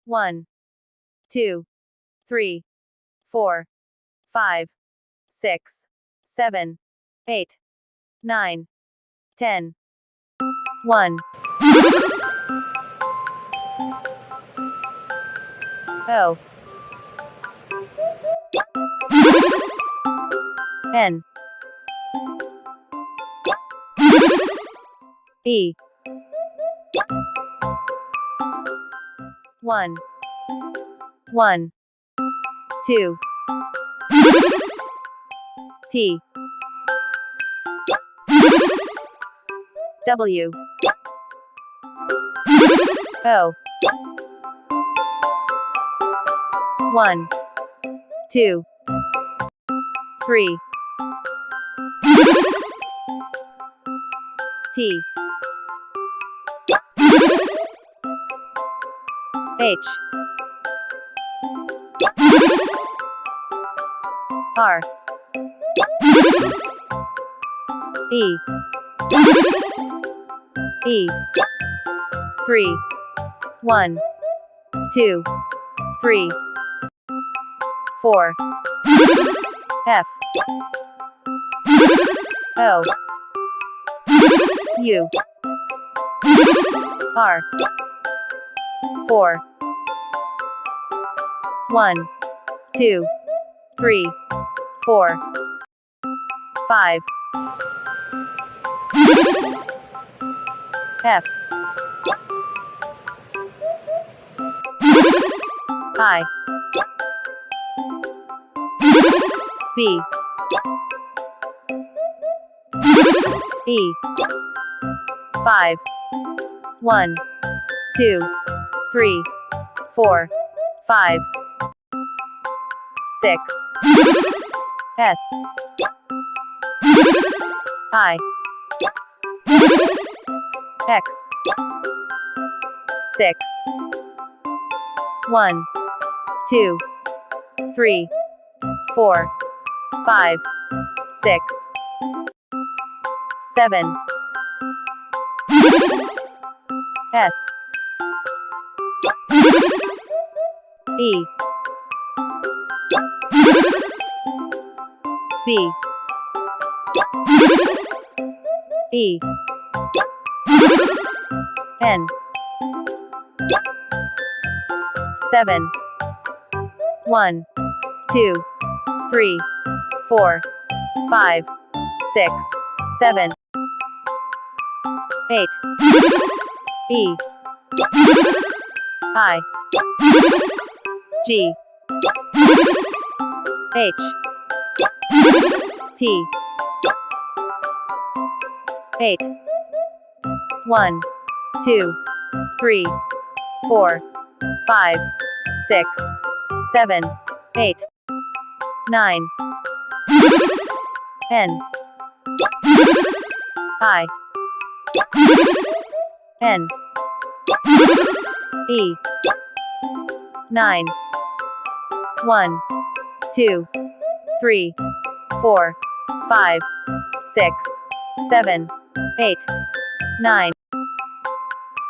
1, 2, 3, 4, 5, 6, 7, 8, 9, 10. 1, O, N, E. 1, 1, 2, T, W, O. 1, 2, 3, T, H, R, E, E. 3, 1, 2, 3, 4, F, O, U, R. 4, 1, 2, 3, 4, 5, F, I, V, E. 5, 1, 2, 3, 4, 5, 6, S, I, X, 6, 1, 2, 3, 4, 5, 6, 7, S, E, V, E, N, 7, 1, 2, 3, 4, 5, 6, 7, 8, E, I, G, H, T, 8, 1, 2, 3, 4, 5, 6, 7, 8, 9, N, I, N, E. 9, 1, 2, 3, 4, 5, 6, 7, 8, 9,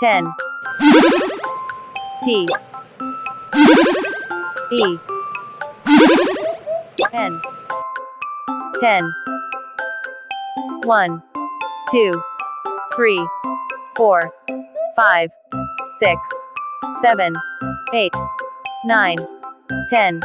10. T, E, N, 10. 1, 2, 3, 4, 5, 6, 7, 8, 9, 10.